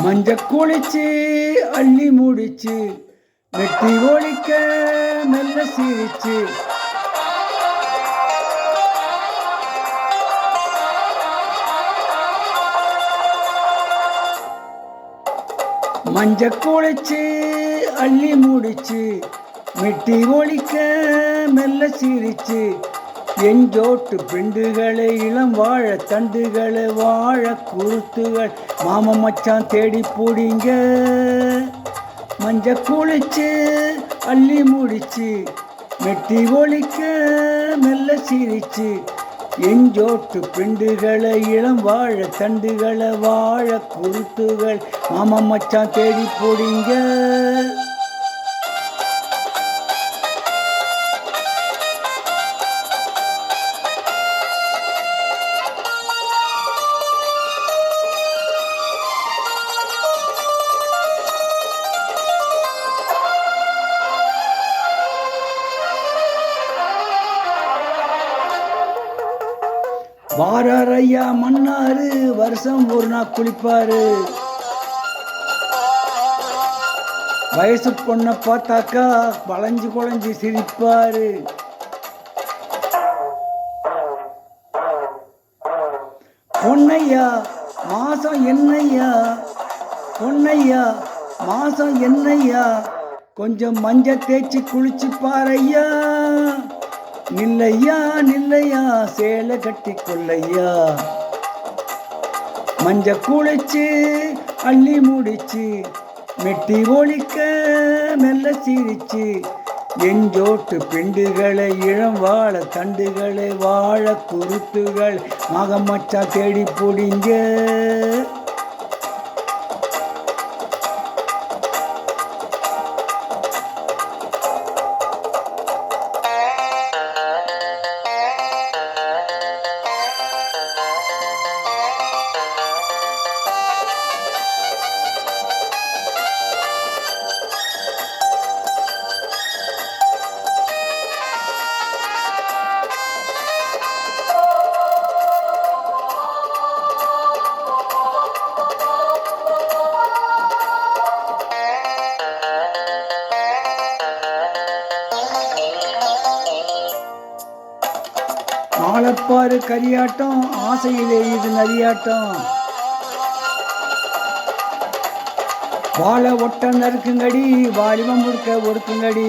மஞ்ச குளிச்சு அள்ளி முடிச்சு வெட்டி ஒழிக்க மெல்ல சிரிச்சு மஞ்ச குளிச்சு அள்ளி முடிச்சு வெட்டி ஒழிக்க மெல்ல சிரிச்சு எஞ்சோட்டு பெண்டுகளை இளம் வாழ தண்டுகளை வாழ குருத்துகள் மாம மச்சான் தேடி போடிங்க மஞ்ச குளிச்சு அள்ளி முடிச்சு மெட்டி ஒழிக்க மெல்ல சிரிச்சு எஞ்சோட்டு பெண்டுகளை இளம் வாழ தண்டுகளை வாழ குருத்துகள் மாம மச்சான் தேடி போடிங்க வாராரையா மன்னாரு வருஷம் ஒரு நாள் குளிப்பாரு வயசு பொண்ணை பார்த்தாக்கா வளைஞ்சு குழஞ்சி சிரிப்பாரு பொன்னையா மாசம் என்னையா பொன்னையா மாசம் என்னையா கொஞ்சம் மஞ்ச தேய்ச்சி குளிச்சு பாரையா நில்லையா நில்லையா சேலை கட்டி கொள்ளையா மஞ்ச குளிச்சு அள்ளி முடிச்சு மெட்டி ஒழிக்க மெல்ல சிரிச்சு எஞ்சோட்டு பெண்டுகளை இளம் வாழ தண்டுகளை வாழ குருத்துகள் மகமச்சா தேடி போடிங்க ஆளப்பாரு கரியாட்டம் ஆசையிலே இது நரியாட்டம் வாழை ஒட்ட நறுக்குங்கடி வாலிபம் முழுக்க ஒடுக்குங்கடி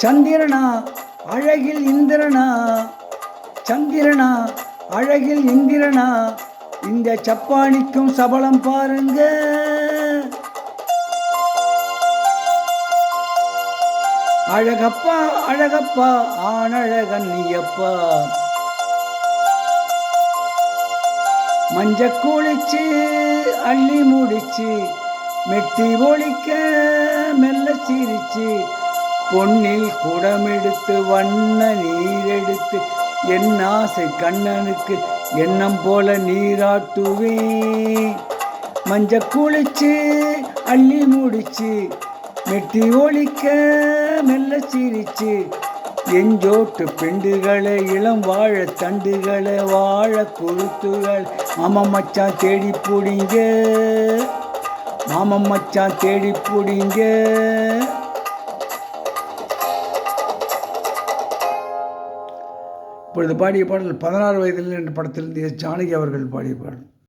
சந்திரனா அழகில் இந்திரனா சந்திரனா அழகில் இந்திரனா இந்த சப்பானிக்கும் சபலம் பாருங்க அழகப்பா அழகப்பா ஆனழகன் நீயப்பா மஞ்ச குளிச்சு அள்ளி முடிச்சு மெட்டி ஒழிக்க மெல்ல சிரிச்சு பொன்னில் குடமெடுத்து வண்ண நீரெடுத்து என் ஆசை கண்ணனுக்கு எண்ணம் போல நீராட்டுவே மஞ்ச குளிச்சு அள்ளி முடிச்சு மெட்டி ஒழிக்க மெல்ல சிரிச்சு எஞ்சோட்டு பெண்டுகளை இளம் வாழ தண்டுகளை வாழ குருத்துகள் மாம மச்சான் தேடி போடிங்க மாம மச்சான் தேடி போடிங்க இப்பொழுது பாடிய பாடல் 16 வயதில் என்ற படத்திலிருந்து எஸ் ஜானகி அவர்கள் பாடிய பாடல்.